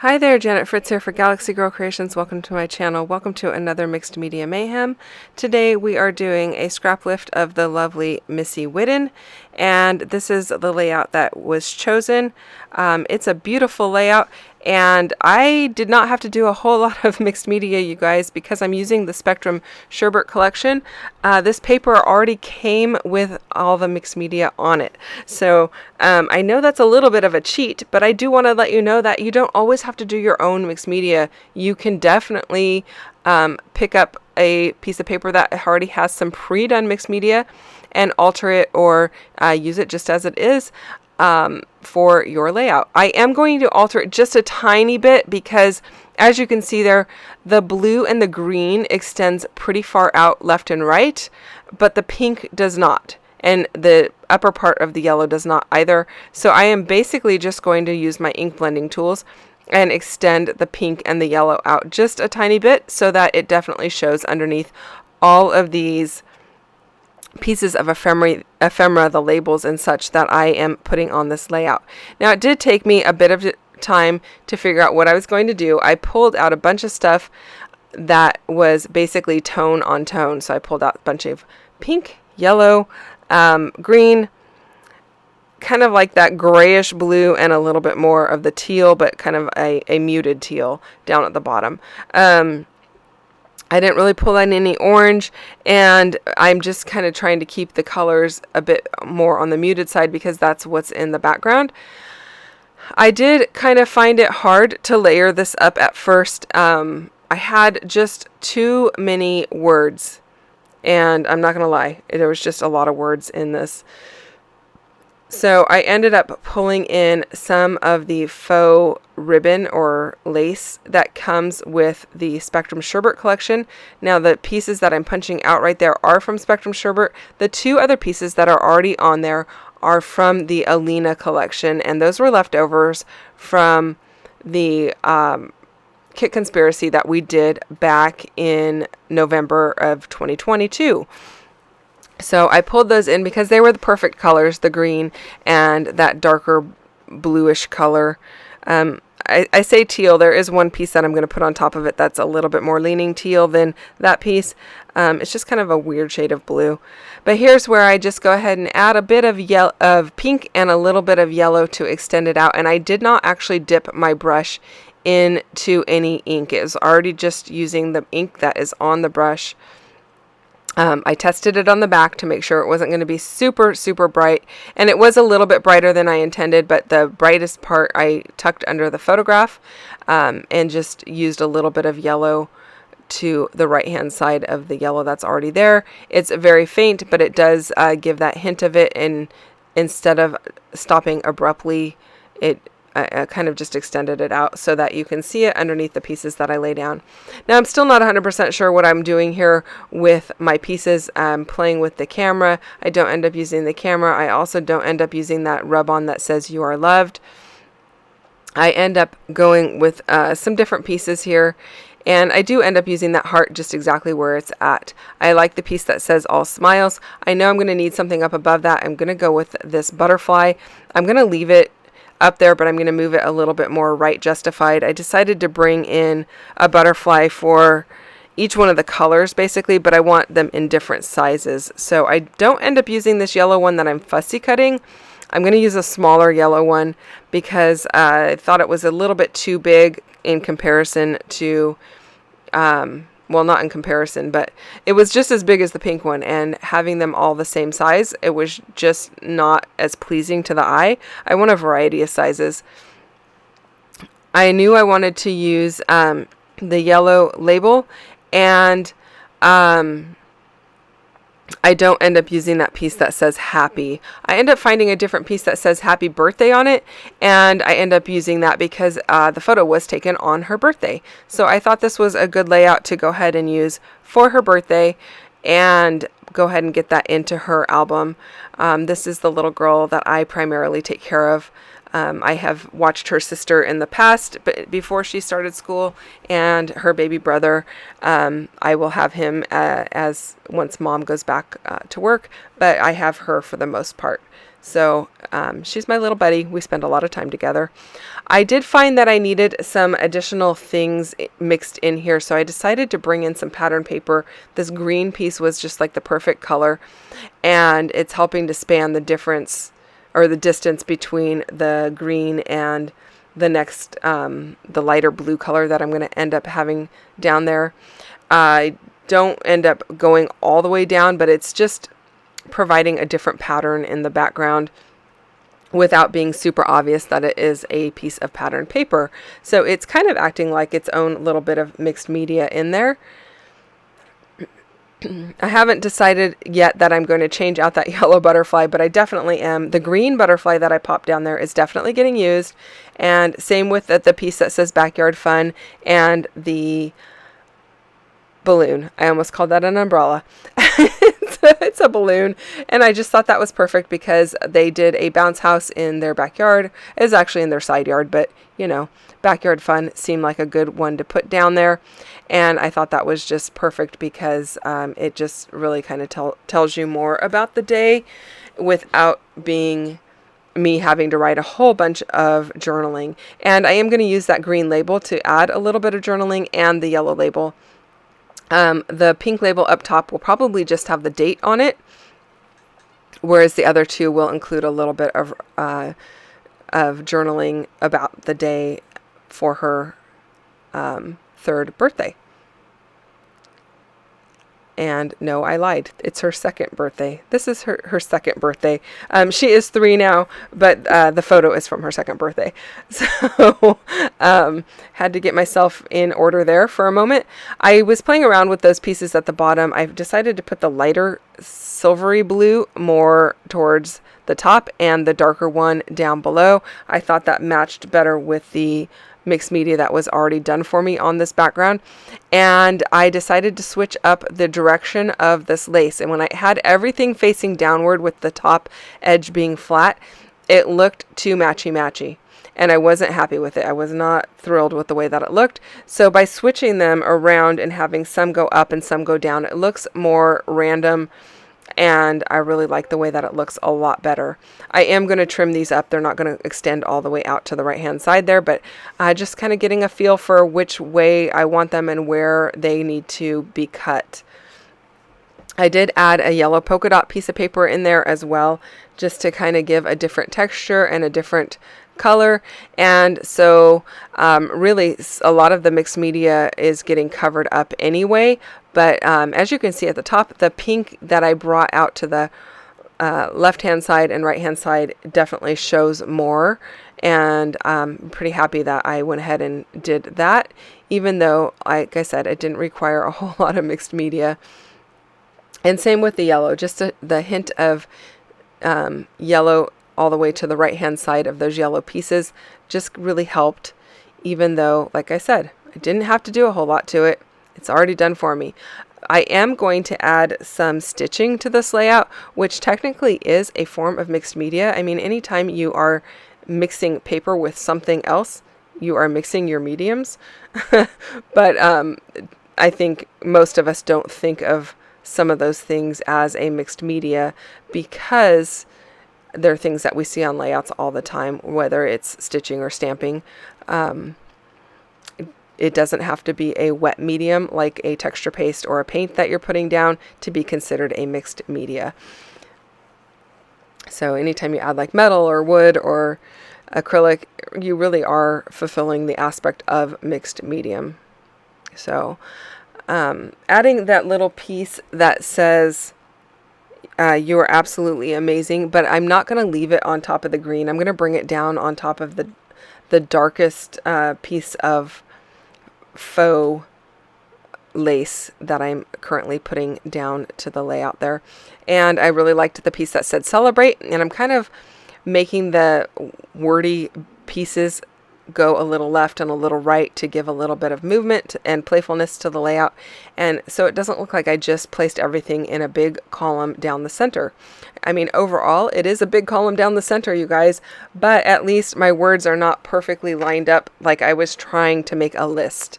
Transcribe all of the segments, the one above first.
Hi there, Janet Fritz here for Galaxy Girl Creations. Welcome to my channel. Welcome to another Mixed Media Mayhem. Today we are doing a scrap lift of the lovely Missy Whidden, and this is the layout that was chosen. It's a beautiful layout, and I did not have to do a whole lot of mixed media, you guys, because I'm using the Spectrum Sherbert collection. This paper already came with all the mixed media on it. So I know that's a little bit of a cheat, but I do want to let you know that you don't always have to do your own mixed media. You can definitely pick up a piece of paper that already has some pre-done mixed media and alter it or use it just as it is for your layout. I am going to alter it just a tiny bit because, as you can see there, the blue and the green extends pretty far out left and right, but the pink does not. And the upper part of the yellow does not either. So I am basically just going to use my ink blending tools and extend the pink and the yellow out just a tiny bit so that it definitely shows underneath all of these pieces of ephemera, the labels and such that I am putting on this layout. Now, it did take me a bit of time to figure out what I was going to do. I pulled out a bunch of stuff that was basically tone on tone. So I pulled out a bunch of pink, yellow, green, kind of like that grayish blue, and a little bit more of the teal, but kind of a muted teal down at the bottom. I didn't really pull in any orange, and I'm just kind of trying to keep the colors a bit more on the muted side because that's what's in the background. I did kind of find it hard to layer this up at first. I had just too many words, and I'm not going to lie, there was just a lot of words in this. So I ended up pulling in some of the faux ribbon or lace that comes with the Spectrum Sherbert collection. Now, the pieces that I'm punching out right there are from Spectrum Sherbert. The two other pieces that are already on there are from the Alina collection, and those were leftovers from the Kit Conspiracy that we did back in November of 2022. So I pulled those in because they were the perfect colors, the green and that darker bluish color. I say teal. There is one piece that I'm going to put on top of it that's a little bit more leaning teal than that piece. It's just kind of a weird shade of blue. But here's where I just go ahead and add a bit of pink and a little bit of yellow to extend it out. And I did not actually dip my brush into any ink. It was already just using the ink that is on the brush. I tested it on the back to make sure it wasn't going to be super, super bright. And it was a little bit brighter than I intended, but the brightest part I tucked under the photograph and just used a little bit of yellow to the right-hand side of the yellow that's already there. It's very faint, but it does give that hint of it. And instead of stopping abruptly, I kind of just extended it out so that you can see it underneath the pieces that I lay down. Now, I'm still not 100% sure what I'm doing here with my pieces. I'm playing with the camera. I don't end up using the camera. I also don't end up using that rub-on that says "You Are Loved." I end up going with some different pieces here, and I do end up using that heart just exactly where it's at. I like the piece that says "All Smiles." I know I'm going to need something up above that. I'm going to go with this butterfly. I'm going to leave it up there, but I'm going to move it a little bit more right justified. I decided to bring in a butterfly for each one of the colors basically, but I want them in different sizes. So I don't end up using this yellow one that I'm fussy cutting. I'm going to use a smaller yellow one because I thought it was a little bit too big in comparison to well, not in comparison, but it was just as big as the pink one, and having them all the same size, it was just not as pleasing to the eye. I want a variety of sizes. I knew I wanted to use the yellow label, and I don't end up using that piece that says happy. I end up finding a different piece that says happy birthday on it, and I end up using that because the photo was taken on her birthday. So I thought this was a good layout to go ahead and use for her birthday and go ahead and get that into her album. This is the little girl that I primarily take care of. I have watched her sister in the past, but before she started school, and her baby brother. I will have him as once mom goes back to work, but I have her for the most part. So she's my little buddy. We spend a lot of time together. I did find that I needed some additional things mixed in here, so I decided to bring in some pattern paper. This green piece was just like the perfect color, and it's helping to span the difference or the distance between the green and the next, the lighter blue color that I'm going to end up having down there. I don't end up going all the way down, but it's just providing a different pattern in the background without being super obvious that it is a piece of pattern paper. So it's kind of acting like its own little bit of mixed media in there. I haven't decided yet that I'm going to change out that yellow butterfly, but I definitely am. The green butterfly that I popped down there is definitely getting used. And same with the piece that says Backyard Fun and the balloon. I almost called that an umbrella. It's a balloon, and I just thought that was perfect because they did a bounce house in their backyard. It is actually in their side yard, but you know, Backyard Fun seemed like a good one to put down there, and I thought that was just perfect because it just really kind of tells you more about the day without being me having to write a whole bunch of journaling. And I am going to use that green label to add a little bit of journaling, and the yellow label. The pink label up top will probably just have the date on it, whereas the other two will include a little bit of journaling about the day for her 3rd birthday. And no, I lied. It's her 2nd birthday. This is her 2nd birthday. She is 3 now, but the photo is from her 2nd birthday. So had to get myself in order there for a moment. I was playing around with those pieces at the bottom. I've decided to put the lighter silvery blue more towards the top and the darker one down below. I thought that matched better with the mixed media that was already done for me on this background, and I decided to switch up the direction of this lace. And when I had everything facing downward with the top edge being flat, it looked too matchy, and I wasn't happy with it. I was not thrilled with the way that it looked. So by switching them around and having some go up and some go down, it looks more random, and I really like the way that it looks a lot better. I am going to trim these up. They're not going to extend all the way out to the right hand side there, but just kind of getting a feel for which way I want them and where they need to be cut. I did add a yellow polka dot piece of paper in there as well, just to kind of give a different texture and a different color. And so really a lot of the mixed media is getting covered up anyway, but as you can see at the top, the pink that I brought out to the left hand side and right hand side definitely shows more, and I'm pretty happy that I went ahead and did that, even though, like I said, it didn't require a whole lot of mixed media. And same with the yellow, just the hint of yellow all the way to the right hand side of those yellow pieces just really helped, even though, like I said, I didn't have to do a whole lot to it. It's already done for me. I am going to add some stitching to this layout, which technically is a form of mixed media. I mean, anytime you are mixing paper with something else, you are mixing your mediums. But I think most of us don't think of some of those things as a mixed media because they're things that we see on layouts all the time, whether it's stitching or stamping. It doesn't have to be a wet medium like a texture paste or a paint that you're putting down to be considered a mixed media. So anytime you add like metal or wood or acrylic, you really are fulfilling the aspect of mixed medium. So adding that little piece that says you are absolutely amazing, but I'm not going to leave it on top of the green. I'm going to bring it down on top of the darkest piece of faux lace that I'm currently putting down to the layout there. And I really liked the piece that said celebrate, and I'm kind of making the wordy pieces go a little left and a little right to give a little bit of movement and playfulness to the layout, and so it doesn't look like I just placed everything in a big column down the center. I mean, overall it is a big column down the center, you guys, but at least my words are not perfectly lined up like I was trying to make a list.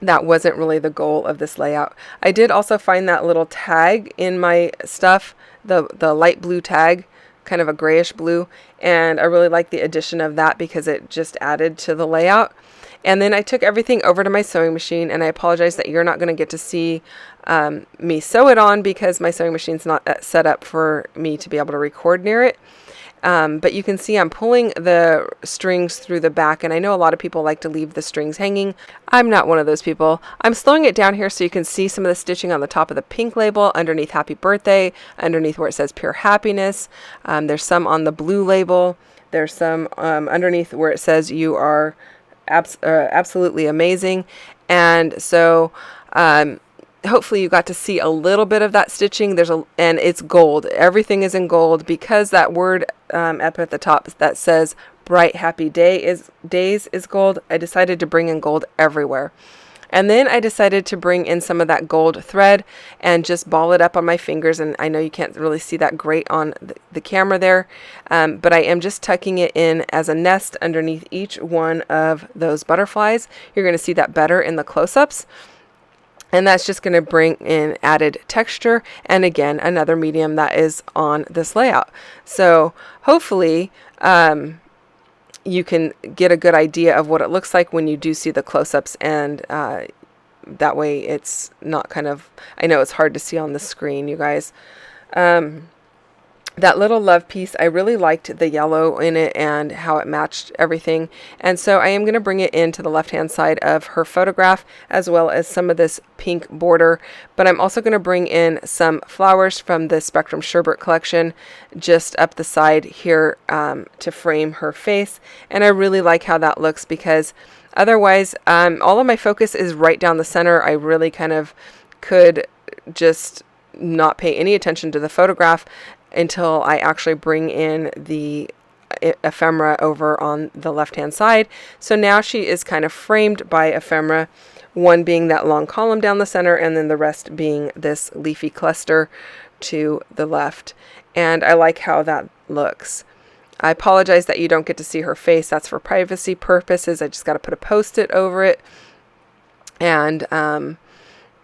That wasn't really the goal of this layout. I did also find that little tag in my stuff, the light blue tag kind of a grayish blue, and I really like the addition of that because it just added to the layout. And then I took everything over to my sewing machine, and I apologize that you're not going to get to see me sew it on because my sewing machine's not set up for me to be able to record near it. But you can see I'm pulling the strings through the back, and I know a lot of people like to leave the strings hanging. I'm not one of those people. I'm slowing it down here so you can see some of the stitching on the top of the pink label, underneath Happy Birthday, underneath where it says Pure Happiness. There's some on the blue label. There's some underneath where it says You Are Absolutely Amazing. And so hopefully you got to see a little bit of that stitching. And it's gold. Everything is in gold because that word up at the top that says bright happy days is gold. I decided to bring in gold everywhere. And then I decided to bring in some of that gold thread and just ball it up on my fingers. And I know you can't really see that great on the camera there, but I am just tucking it in as a nest underneath each one of those butterflies. You're going to see that better in the close-ups. And that's just going to bring in added texture, and again, another medium that is on this layout. So hopefully you can get a good idea of what it looks like when you do see the close-ups, and that way it's not kind of, I know it's hard to see on the screen, you guys. That little love piece, I really liked the yellow in it and how it matched everything. And so I am going to bring it into the left-hand side of her photograph, as well as some of this pink border. But I'm also going to bring in some flowers from the Spectrum Sherbet collection just up the side here to frame her face. And I really like how that looks because otherwise all of my focus is right down the center. I really kind of could just not pay any attention to the photograph until I actually bring in the ephemera over on the left-hand side. So now she is kind of framed by ephemera, one being that long column down the center, and then the rest being this leafy cluster to the left. And I like how that looks. I apologize that you don't get to see her face. That's for privacy purposes. I just got to put a post-it over it. And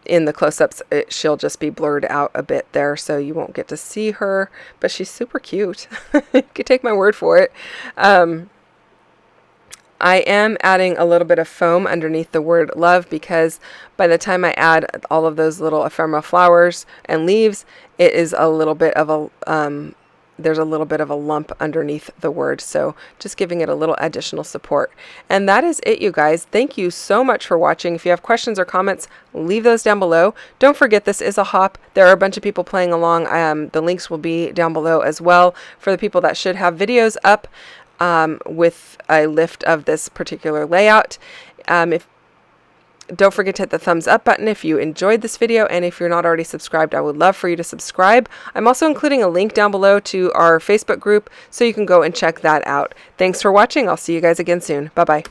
in the close-ups, she'll just be blurred out a bit there, so you won't get to see her, but she's super cute. You can take my word for it. I am adding a little bit of foam underneath the word love because by the time I add all of those little ephemera flowers and leaves, it is a little bit of a there's a little bit of a lump underneath the word, so just giving it a little additional support. And that is it, you guys. Thank you so much for watching. If you have questions or comments, leave those down below. Don't forget, this is a hop. There are a bunch of people playing along. The links will be down below as well for the people that should have videos up with a lift of this particular layout. Don't forget to hit the thumbs up button if you enjoyed this video, and if you're not already subscribed, I would love for you to subscribe. I'm also including a link down below to our Facebook group so you can go and check that out. Thanks for watching. I'll see you guys again soon. Bye-bye.